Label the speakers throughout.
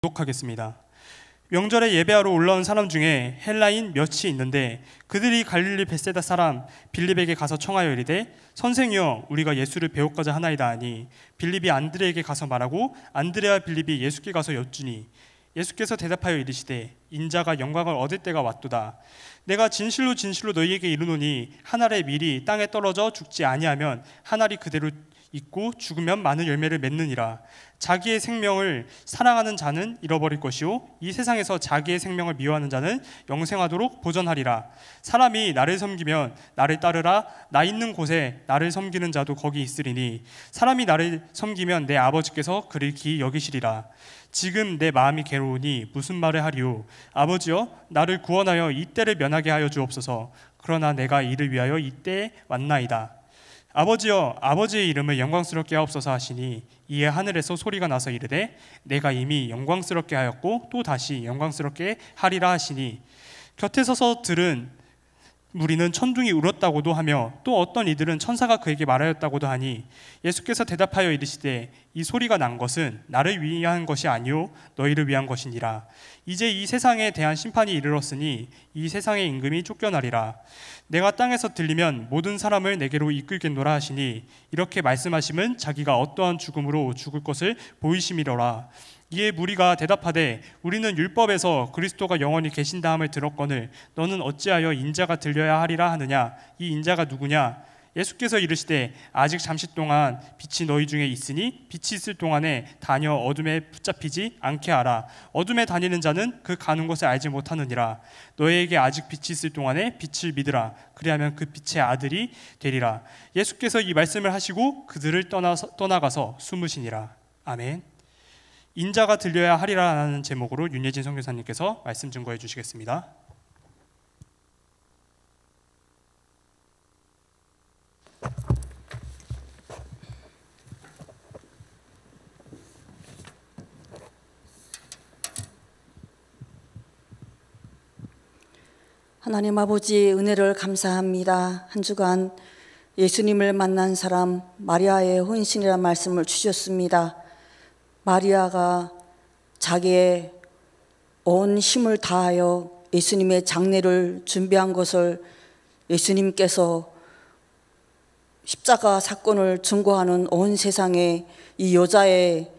Speaker 1: 독하겠습니다. 명절에 예배하러 올라온 사람 중에 헬라인 몇이 있는데 그들이 갈릴리 벳세다 사람 빌립에게 가서 청하여 이르되 선생이여 우리가 예수를 배우고자 하나이다 하니 빌립이 안드레에게 가서 말하고 안드레와 빌립이 예수께 가서 여쭈니 예수께서 대답하여 이르시되 인자가 영광을 얻을 때가 왔도다. 내가 진실로 진실로 너희에게 이르노니 한 알의 밀이 땅에 떨어져 죽지 아니하면 한 알이 그대로 있고 죽으면 많은 열매를 맺느니라. 자기의 생명을 사랑하는 자는 잃어버릴 것이요 이 세상에서 자기의 생명을 미워하는 자는 영생하도록 보전하리라. 사람이 나를 섬기면 나를 따르라. 나 있는 곳에 나를 섬기는 자도 거기 있으리니 사람이 나를 섬기면 내 아버지께서 그를 기히 여기시리라. 지금 내 마음이 괴로우니 무슨 말을 하리요. 아버지여 나를 구원하여 이 때를 면하게 하여 주옵소서. 그러나 내가 이를 위하여 이 때에 왔나이다. 아버지여 아버지의 이름을 영광스럽게 하옵소서 하시니 이에 하늘에서 소리가 나서 이르되 내가 이미 영광스럽게 하였고 또 다시 영광스럽게 하리라 하시니 곁에 서서 들은 무리는 천둥이 울었다고도 하며 또 어떤 이들은 천사가 그에게 말하였다고도 하니 예수께서 대답하여 이르시되 이 소리가 난 것은 나를 위한 것이 아니요 너희를 위한 것이니라. 이제 이 세상에 대한 심판이 이르렀으니 이 세상의 임금이 쫓겨나리라. 내가 땅에서 들리면 모든 사람을 내게로 이끌겠노라 하시니 이렇게 말씀하심은 자기가 어떠한 죽음으로 죽을 것을 보이심이로라. 이에 무리가 대답하되 우리는 율법에서 그리스도가 영원히 계신다함을 들었거늘 너는 어찌하여 인자가 들려야 하리라 하느냐. 이 인자가 누구냐. 예수께서 이르시되 아직 잠시 동안 빛이 너희 중에 있으니 빛이 있을 동안에 다녀 어둠에 붙잡히지 않게 하라. 어둠에 다니는 자는 그 가는 것을 알지 못하느니라. 너희에게 아직 빛이 있을 동안에 빛을 믿으라. 그리하면 그 빛의 아들이 되리라. 예수께서 이 말씀을 하시고 그들을 떠나가서 숨으시니라. 아멘. 인자가 들려야 하리라는 제목으로 윤예진 선교사님께서 말씀 증거해 주시겠습니다.
Speaker 2: 하나님 아버지 은혜를 감사합니다. 한 주간 예수님을 만난 사람 마리아의 혼신이라는 말씀을 주셨습니다. 마리아가 자기의 온 힘을 다하여 예수님의 장례를 준비한 것을 예수님께서 십자가 사건을 증거하는 온 세상에 이 여자의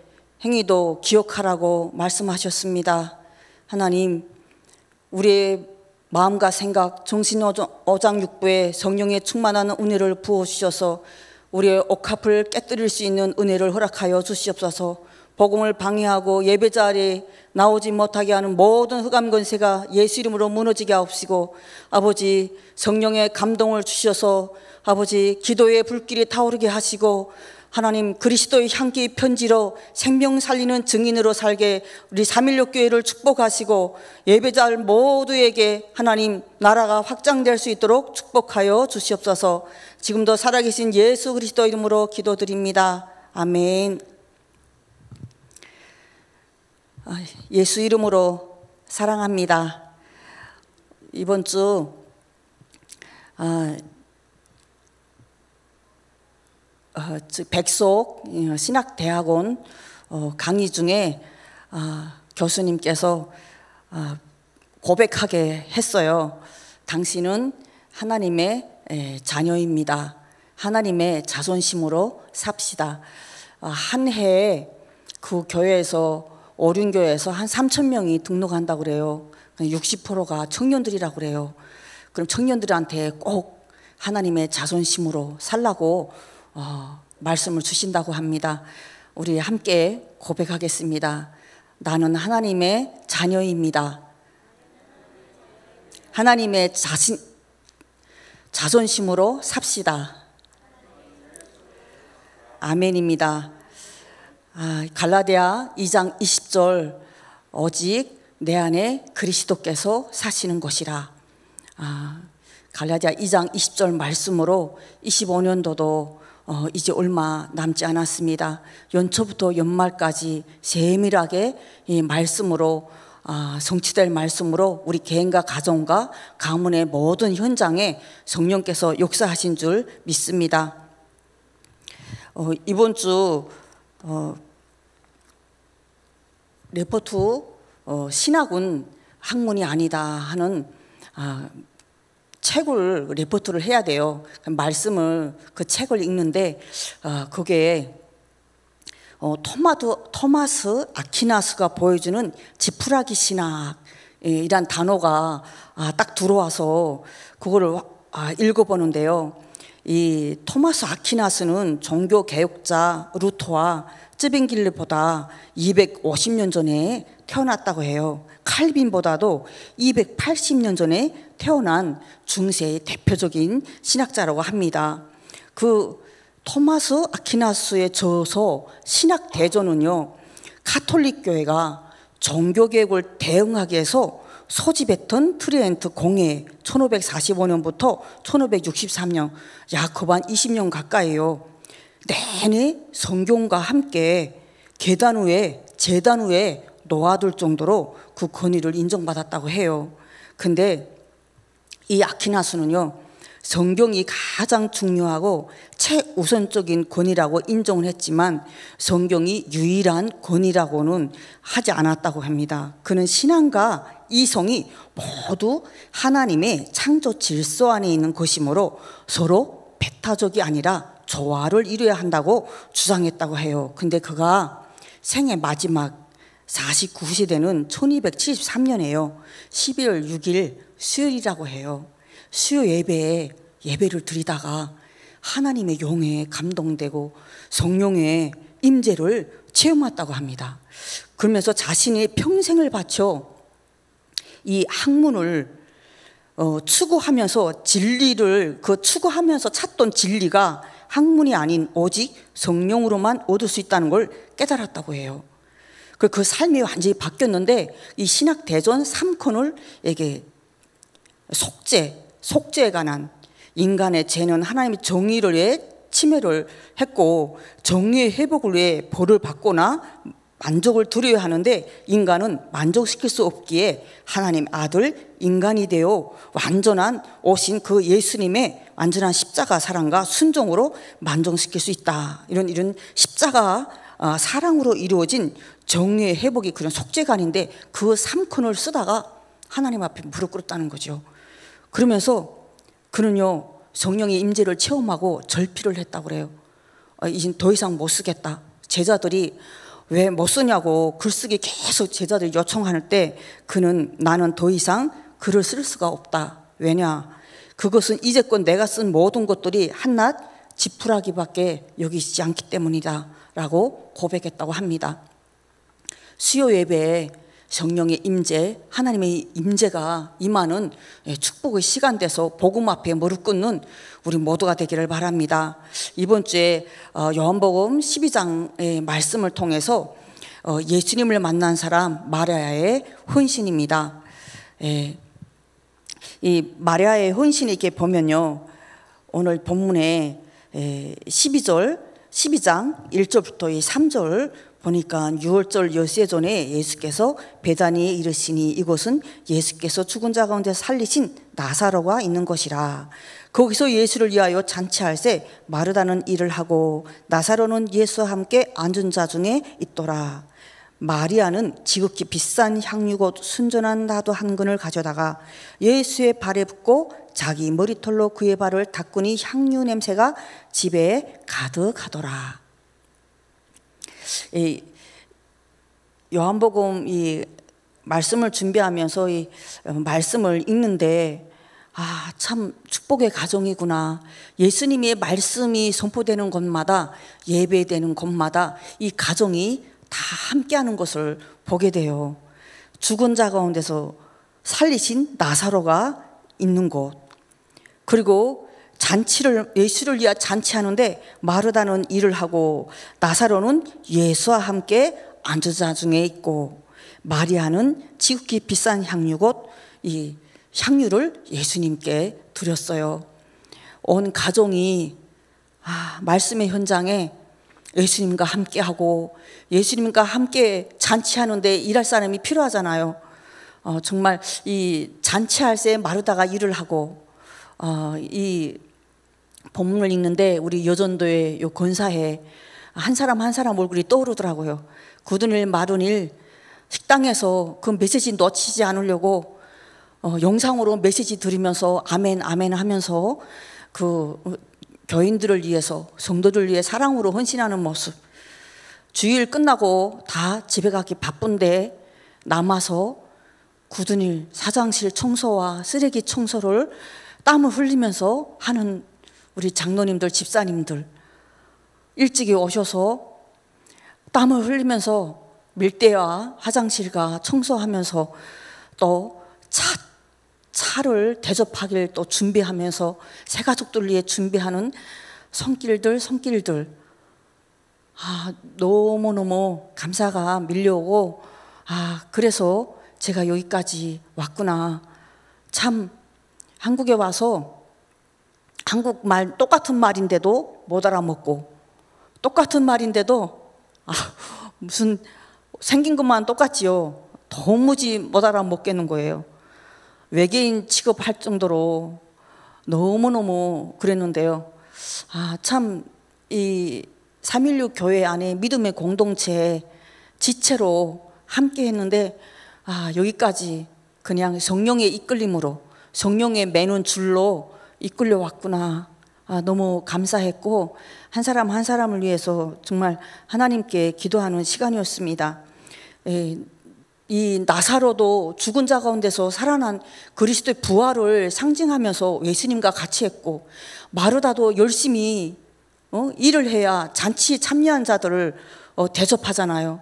Speaker 2: 행위도 기억하라고 말씀하셨습니다. 하나님, 우리의 마음과 생각, 정신오장육부에 성령의 충만한 은혜를 부어주셔서 우리의 옥합을 깨뜨릴 수 있는 은혜를 허락하여 주시옵소서. 복음을 방해하고 예배 자리에 나오지 못하게 하는 모든 흑암 권세가 예수 이름으로 무너지게 하옵시고, 아버지 성령의 감동을 주셔서 아버지 기도의 불길이 타오르게 하시고, 하나님 그리스도의 향기 편지로 생명 살리는 증인으로 살게 우리 316 교회를 축복하시고 예배자 모두에게 하나님 나라가 확장될 수 있도록 축복하여 주시옵소서. 지금도 살아계신 예수 그리스도 이름으로 기도드립니다. 아멘. 예수 이름으로 사랑합니다. 이번 주 백석 신학대학원 강의 중에 교수님께서 고백하게 했어요. 당신은 하나님의 자녀입니다. 하나님의 자존심으로 삽시다. 한 해에 그 교회에서 어륜교회에서 한 3,000명이 등록한다고 그래요. 60%가 청년들이라고 그래요. 그럼 청년들한테 꼭 하나님의 자존심으로 살라고 말씀을 주신다고 합니다. 우리 함께 고백하겠습니다. 나는 하나님의 자녀입니다. 하나님의 자존심으로 삽시다. 아멘입니다. 갈라디아 2장 20절 오직 내 안에 그리스도께서 사시는 것이라. 갈라디아 2장 20절 말씀으로 25년도도 이제 얼마 남지 않았습니다. 연초부터 연말까지 세밀하게 이 말씀으로 성취될 말씀으로 우리 개인과 가정과 가문의 모든 현장에 성령께서 역사하신 줄 믿습니다. 이번 주 레포트 신학은 학문이 아니다 하는 책을 레포트를 해야 돼요. 말씀을 그 책을 읽는데 그게 토마스 아퀴나스가 보여주는 지푸라기 신학이란 단어가 딱 들어와서 그거를 읽어보는데요. 이 토마스 아퀴나스는 종교 개혁자 루터와 쯔빙길르보다 250년 전에 태어났다고 해요. 칼빈보다도 280년 전에 태어난 중세의 대표적인 신학자라고 합니다. 그 토마스 아퀴나스의 저서 신학대전은요, 가톨릭 교회가 종교개혁을 대응하기 위해서 소집했던 트리엔트 공회 1545년부터 1563년 약 거반 20년 가까이요. 내내 성경과 함께 계단 위에 제단 위에 놓아둘 정도로 그 권위를 인정받았다고 해요. 근데 이 아퀴나스는요, 성경이 가장 중요하고 최우선적인 권위라고 인정을 했지만 성경이 유일한 권위라고는 하지 않았다고 합니다. 그는 신앙과 이성이 모두 하나님의 창조 질서 안에 있는 것이므로 서로 배타적이 아니라 조화를 이루어야 한다고 주장했다고 해요. 근데 그가 생애 마지막 49세 되는 1273년에요. 12월 6일 수요일이라고 해요. 수요 예배에 예배를 드리다가 하나님의 영에 감동되고 성령의 임재를 체험했다고 합니다. 그러면서 자신의 평생을 바쳐 이 학문을 추구하면서 진리를 추구하면서 찾던 진리가 학문이 아닌 오직 성령으로만 얻을 수 있다는 걸 깨달았다고 해요. 그 삶이 완전히 바뀌었는데 이 신학 대전 3권을 에게 속죄에 관한 인간의 죄는 하나님의 정의를 위해 침해를 했고 정의의 회복을 위해 벌을 받거나 만족을 드려야 하는데 인간은 만족시킬 수 없기에 하나님 아들 인간이 되어 완전한 오신 그 예수님의 완전한 십자가 사랑과 순종으로 만족시킬 수 있다. 이런 십자가 사랑으로 이루어진 정의의 회복이 그런 속죄관인데 그 3권을 쓰다가 하나님 앞에 무릎 꿇었다는 거죠. 그러면서 그는요, 성령의 임재를 체험하고 절필을 했다고 그래요. 이제 더 이상 못 쓰겠다. 제자들이 왜 못 쓰냐고 글쓰기 계속 제자들이 요청할 때 그는 나는 더 이상 글을 쓸 수가 없다. 왜냐? 그것은 이제껏 내가 쓴 모든 것들이 한낱 지푸라기밖에 여기지 않기 때문이다 라고 고백했다고 합니다. 수요 예배에 성령의 임재, 하나님의 임재가 임하는 축복의 시간 돼서 복음 앞에 무릎 꿇는 우리 모두가 되기를 바랍니다. 이번 주에 요한복음 12장의 말씀을 통해서 예수님을 만난 사람 마리아의 헌신입니다. 이 마리아의 헌신이 이렇게 보면요, 오늘 본문에 12장 1절부터 3절 보니까 유월절 엿새 전에 예수께서 베다니에 이르시니 이곳은 예수께서 죽은 자 가운데 살리신 나사로가 있는 곳이라. 거기서 예수를 위하여 잔치할새 마르다는 일을 하고 나사로는 예수와 함께 앉은 자 중에 있더라. 마리아는 지극히 비싼 향유곧 순전한 나도 한 근을 가져다가 예수의 발에 붓고 자기 머리털로 그의 발을 닦으니 향유 냄새가 집에 가득하더라. 이 요한복음 이 말씀을 준비하면서 이 말씀을 읽는데 참 축복의 가정이구나. 예수님의 말씀이 선포되는 곳마다 예배되는 곳마다 이 가정이 다 함께하는 것을 보게 돼요. 죽은 자 가운데서 살리신 나사로가 있는 곳, 그리고 예수를 위해 잔치하는데 마르다는 일을 하고 나사로는 예수와 함께 앉은 자 중에 있고 마리아는 지극히 비싼 향유 곧 이 향유를 예수님께 드렸어요. 온 가정이 말씀의 현장에 예수님과 함께하고 예수님과 함께 잔치하는데 일할 사람이 필요하잖아요. 정말 이 잔치할 새 마르다가 일을 하고 이 본문을 읽는데 우리 여전도의 요 권사에 한 사람 한 사람 얼굴이 떠오르더라고요. 굳은 일 마른 일 식당에서 그 메시지 놓치지 않으려고 영상으로 메시지 들으면서 아멘 아멘 하면서 그 교인들을 위해서, 성도들 위해 사랑으로 헌신하는 모습. 주일 끝나고 다 집에 가기 바쁜데 남아서 굳은 일, 사장실 청소와 쓰레기 청소를 땀을 흘리면서 하는 우리 장로님들, 집사님들, 일찍이 오셔서 땀을 흘리면서 밀대와 화장실과 청소하면서 또 차를 대접하기를 또 준비하면서 새 가족들 위해 준비하는 손길들 너무너무 감사가 밀려오고, 그래서 제가 여기까지 왔구나. 참 한국에 와서 한국말 똑같은 말인데도 못 알아먹고, 똑같은 말인데도 무슨 생긴 것만 똑같지요. 도무지 못 알아먹겠는 거예요. 외계인 취급할 정도로 너무너무 그랬는데요. 참 이 316 교회 안에 믿음의 공동체 지체로 함께 했는데 여기까지 그냥 성령의 이끌림으로, 성령의 매는 줄로 이끌려 왔구나. 너무 감사했고, 한 사람 한 사람을 위해서 정말 하나님께 기도하는 시간이었습니다. 이 나사로도 죽은 자 가운데서 살아난 그리스도의 부활을 상징하면서 예수님과 같이 했고, 마르다도 열심히 일을 해야 잔치에 참여한 자들을 대접하잖아요.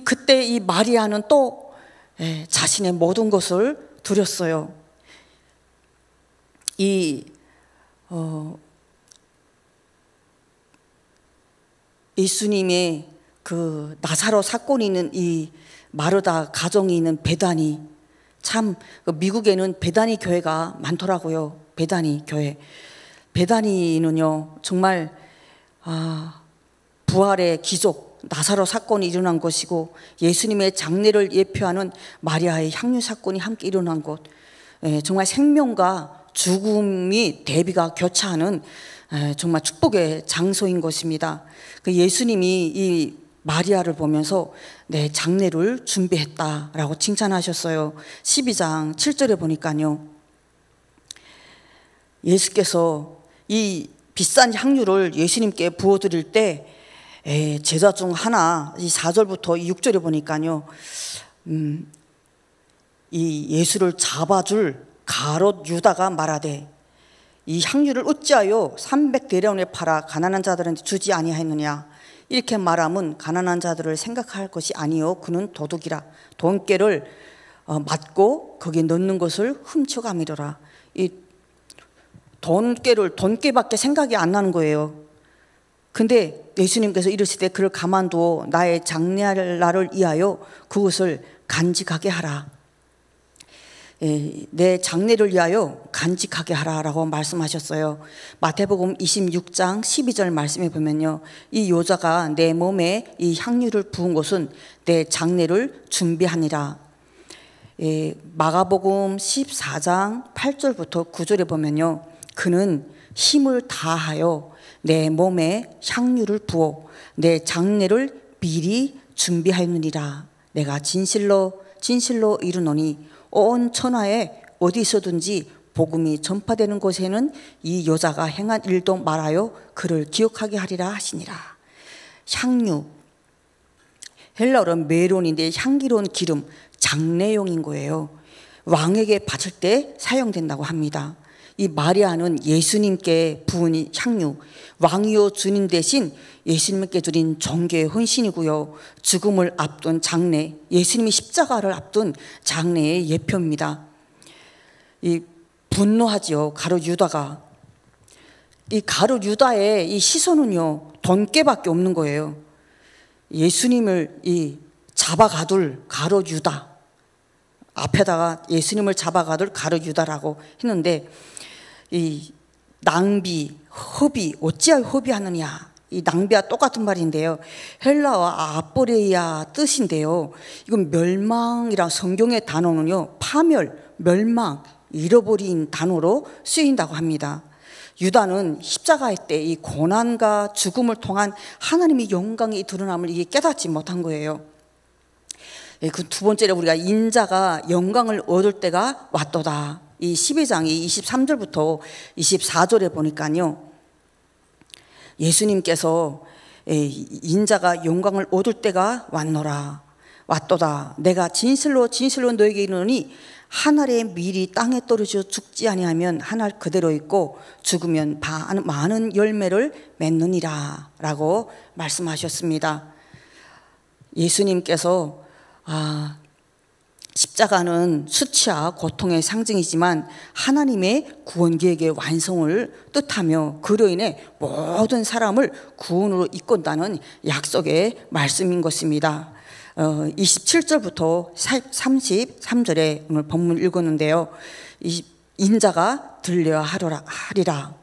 Speaker 2: 그때 이 마리아는 또 자신의 모든 것을 드렸어요. 예수님의 그 나사로 사건이 있는 이 마르다 가정이 있는 베다니, 참 미국에는 베다니 교회가 많더라고요. 베다니 교회. 베다니는요 정말 부활의 기적, 나사로 사건이 일어난 곳이고, 예수님의 장례를 예표하는 마리아의 향유 사건이 함께 일어난 곳, 정말 생명과 죽음이 대비가 교차하는 정말 축복의 장소인 것입니다. 그 예수님이 이 마리아를 보면서 내 장례를 준비했다라고 칭찬하셨어요. 12장 7절에 보니까요, 예수께서 이 비싼 향유를 예수님께 부어드릴 때 제자 중 하나, 이 4절부터 이 6절에 보니까요, 이 예수를 잡아줄 가롯 유다가 말하되 이 향유를 어찌하여 300데나리온에 팔아 가난한 자들한테 주지 아니하였느냐. 이렇게 말하면 가난한 자들을 생각할 것이 아니요 그는 도둑이라. 돈깨를 맞고 거기에 넣는 것을 훔쳐가미더라. 이 돈깨밖에 생각이 안 나는 거예요. 근데 예수님께서 이르시되 그를 가만두어 나의 장례할 날을 위하여 그것을 간직하게 하라. 내 장례를 위하여 간직하게 하라라고 말씀하셨어요. 마태복음 26장 12절 말씀에 보면요, 이 여자가 내 몸에 이 향유를 부은 것은 내 장례를 준비하니라. 마가복음 14장 8절부터 9절에 보면요, 그는 힘을 다하여 내 몸에 향유를 부어 내 장례를 미리 준비하였느니라. 내가 진실로 이르노니 온 천하에 어디서든지 복음이 전파되는 곳에는 이 여자가 행한 일도 말하여 그를 기억하게 하리라 하시니라. 향유, 헬라어로 메론인데 향기로운 기름, 장례용인 거예요. 왕에게 바칠 때 사용된다고 합니다. 이 마리아는 예수님께 부은 향유, 왕이요 주님 대신 예수님께 드린 종교의 헌신이고요, 죽음을 앞둔 장례, 예수님이 십자가를 앞둔 장례의 예표입니다. 이 분노하지요, 가룟 유다가. 이 가룟 유다의 이 시선은요 돈깨밖에 없는 거예요. 예수님을 이 잡아가둘 가룟 유다, 앞에다가 예수님을 잡아가둘 가룟 유다라고 했는데, 이 낭비, 허비, 어찌하여 허비하느냐. 이 낭비와 똑같은 말인데요, 헬라와 아포레이아 뜻인데요, 이건 멸망이라 성경의 단어는요 파멸, 멸망, 잃어버린 단어로 쓰인다고 합니다. 유다는 십자가의 때 이 고난과 죽음을 통한 하나님의 영광이 드러남을 이게 깨닫지 못한 거예요. 그 두 번째로 우리가 인자가 영광을 얻을 때가 왔도다. 이 12장이 23절부터 24절에 보니까요, 예수님께서 인자가 영광을 얻을 때가 왔노라, 왔도다. 내가 진실로 진실로 너에게 이르노니 한 알의 밀이 땅에 떨어져 죽지 아니하면 한 알 그대로 있고 죽으면 많은 열매를 맺느니라 라고 말씀하셨습니다. 예수님께서 십자가는 수치와 고통의 상징이지만 하나님의 구원 계획의 완성을 뜻하며 그로 인해 모든 사람을 구원으로 이끈다는 약속의 말씀인 것입니다. 27절부터 33절에 오늘 본문 읽었는데요, 인자가 들려야 하리라.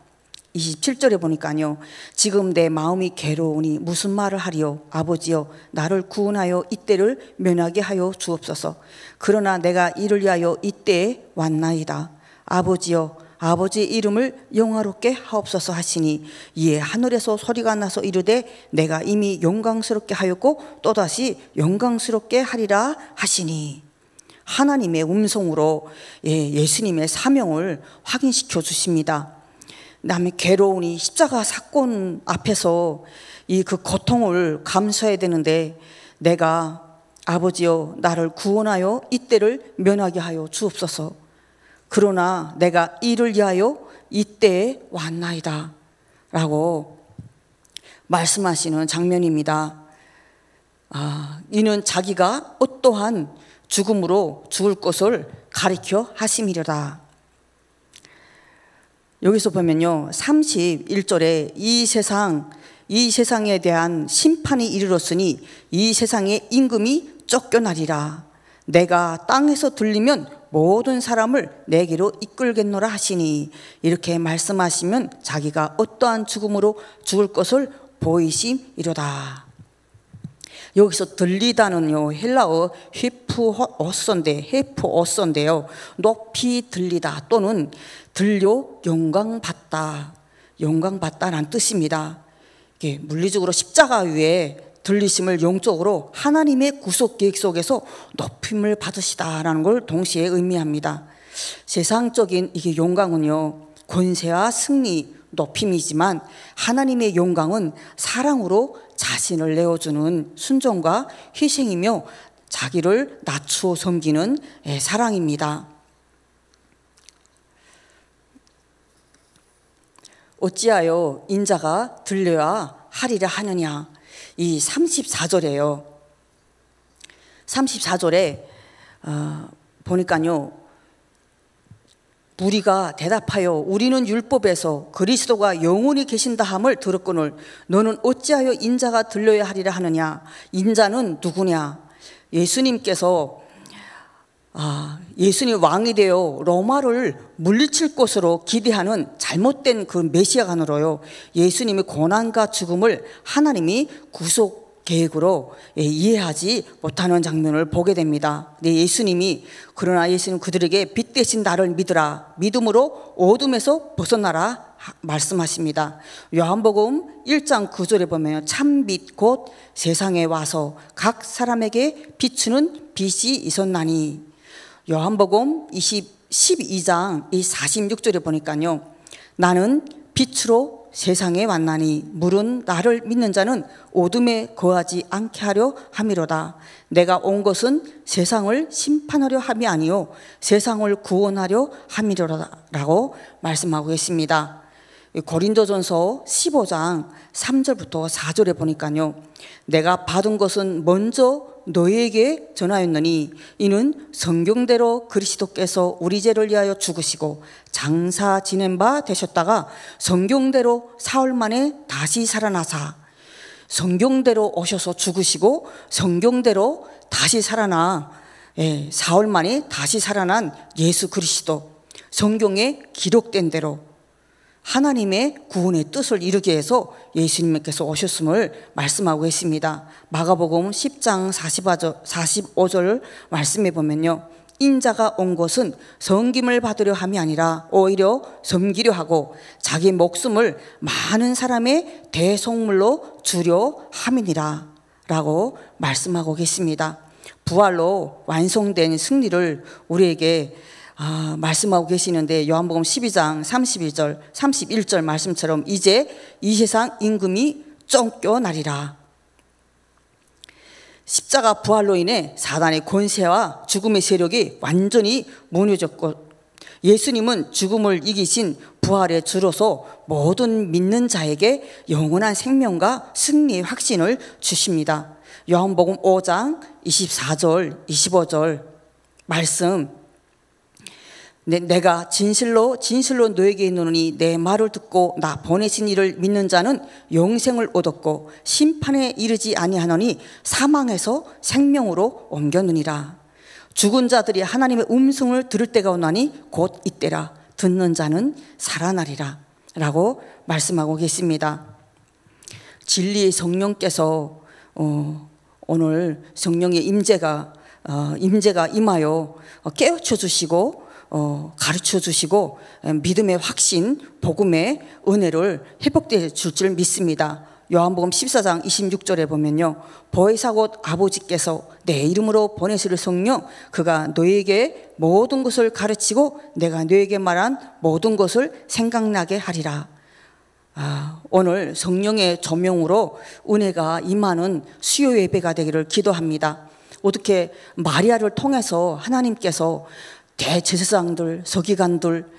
Speaker 2: 27절에 보니까요, 지금 내 마음이 괴로우니 무슨 말을 하리요. 아버지여, 나를 구원하여 이때를 면하게 하여 주옵소서. 그러나 내가 이를 위하여 이때에 왔나이다. 아버지여, 아버지의 이름을 영화롭게 하옵소서 하시니 이에 하늘에서 소리가 나서 이르되 내가 이미 영광스럽게 하였고 또다시 영광스럽게 하리라 하시니, 하나님의 음성으로 예수님의 사명을 확인시켜 주십니다. 남의 괴로우니 십자가 사건 앞에서 그 고통을 감수해야 되는데, 내가 아버지여 나를 구원하여 이때를 면하게 하여 주옵소서. 그러나 내가 이를 위하여 이때에 왔나이다 라고 말씀하시는 장면입니다. 이는 자기가 어떠한 죽음으로 죽을 것을 가리켜 하심이려다. 여기서 보면요, 31절에 이 세상에 대한 심판이 이르렀으니 이 세상의 임금이 쫓겨나리라. 내가 땅에서 들리면 모든 사람을 내게로 이끌겠노라 하시니, 이렇게 말씀하시면 자기가 어떠한 죽음으로 죽을 것을 보이심이로다. 여기서 들리다는요, 헬라어 헤프오선데요, 높이 들리다 또는 들려 영광받다라는 뜻입니다. 이게 물리적으로 십자가 위에 들리심을 영적으로 하나님의 구속 계획 속에서 높임을 받으시다라는 걸 동시에 의미합니다. 세상적인 이게 영광은요, 권세와 승리, 높임이지만 하나님의 영광은 사랑으로 자신을 내어주는 순종과 희생이며 자기를 낮추어 섬기는 사랑입니다. 어찌하여 인자가 들려야 하리라 하느냐. 이 34절에요. 34절에 보니까요, 무리가 대답하여 우리는 율법에서 그리스도가 영원히 계신다 함을 들었거늘 너는 어찌하여 인자가 들려야 하리라 하느냐. 인자는 누구냐. 예수님께서 예수님 왕이 되어 로마를 물리칠 것으로 기대하는 잘못된 그 메시아간으로요, 예수님의 고난과 죽음을 하나님이 구속 계획으로 이해하지 못하는 장면을 보게 됩니다. 그러나 예수님 그들에게 빛 대신 나를 믿으라, 믿음으로 어둠에서 벗어나라 말씀하십니다. 요한복음 1장 9절에 보면 참빛 곧 세상에 와서 각 사람에게 비추는 빛이 있었나니, 요한복음 12장 46절에 보니까요, 나는 빛으로 세상에 왔나니 물은 나를 믿는 자는 어둠에 거하지 않게 하려 함이로다. 내가 온 것은 세상을 심판하려 함이 아니요 세상을 구원하려 함이로라라고 말씀하고 계십니다. 고린도전서 15장 3절부터 4절에 보니까요, 내가 받은 것은 먼저 너희에게 전하였느니 이는 성경대로 그리스도께서 우리 죄를 위하여 죽으시고 장사 지낸 바 되셨다가 성경대로 사흘 만에 다시 살아나사, 성경대로 오셔서 죽으시고 성경대로 다시 살아나 사흘 만에 다시 살아난 예수 그리스도, 성경에 기록된 대로 하나님의 구원의 뜻을 이루기 위해서 예수님께서 오셨음을 말씀하고 있습니다. 마가복음 10장 45절 말씀해 보면요, 인자가 온 것은 섬김을 받으려 함이 아니라 오히려 섬기려 하고 자기 목숨을 많은 사람의 대속물로 주려 함이니라 라고 말씀하고 계십니다. 부활로 완성된 승리를 우리에게 말씀하고 계시는데, 요한복음 12장 31절 말씀처럼 이제 이 세상 임금이 쫓겨나리라. 십자가 부활로 인해 사단의 권세와 죽음의 세력이 완전히 무너졌고, 예수님은 죽음을 이기신 부활의 주로서 모든 믿는 자에게 영원한 생명과 승리의 확신을 주십니다. 요한복음 5장 24절 25절 말씀, 내가 진실로 너에게 이르노니 내 말을 듣고 나 보내신 이를 믿는 자는 영생을 얻었고 심판에 이르지 아니하노니 사망에서 생명으로 옮겼느니라. 죽은 자들이 하나님의 음성을 들을 때가 오나니 곧 이때라. 듣는 자는 살아나리라 라고 말씀하고 계십니다. 진리의 성령께서 오늘 성령의 임재가 임하여 깨우쳐 주시고 가르쳐 주시고 믿음의 확신, 복음의 은혜를 회복되어 줄 줄 믿습니다. 요한복음 14장 26절에 보면요, 보혜사 곧 아버지께서 내 이름으로 보내실 성령, 그가 너에게 모든 것을 가르치고 내가 너에게 말한 모든 것을 생각나게 하리라. 오늘 성령의 조명으로 은혜가 임하는 수요 예배가 되기를 기도합니다. 어떻게 마리아를 통해서 하나님께서 대제사장들, 서기관들,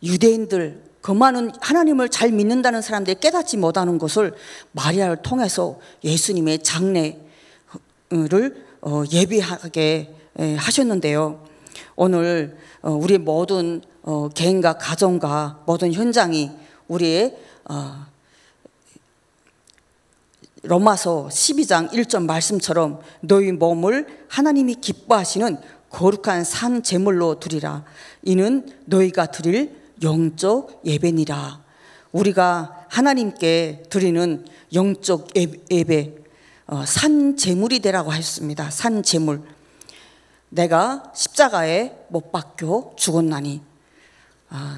Speaker 2: 유대인들, 그 많은 하나님을 잘 믿는다는 사람들이 깨닫지 못하는 것을 마리아를 통해서 예수님의 장례를 예비하게 하셨는데요. 오늘 우리 모든 개인과 가정과 모든 현장이 우리의 로마서 12장 1절 말씀처럼 너희 몸을 하나님이 기뻐하시는 거룩한 산 제물로 드리라. 이는 너희가 드릴 영적 예배니라. 우리가 하나님께 드리는 영적 예배, 산 제물이 되라고 하셨습니다. 산 제물. 내가 십자가에 못 박혀 죽었나니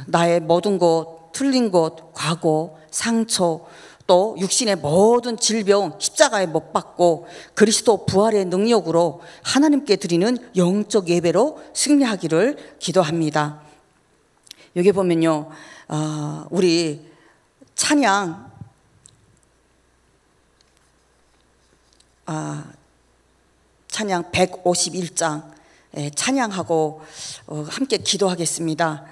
Speaker 2: 나의 모든 것, 틀린 것, 과거, 상처, 또 육신의 모든 질병 십자가에 못 박고 그리스도 부활의 능력으로 하나님께 드리는 영적 예배로 승리하기를 기도합니다. 여기 보면요, 우리 찬양 찬양 151장 찬양하고 함께 기도하겠습니다.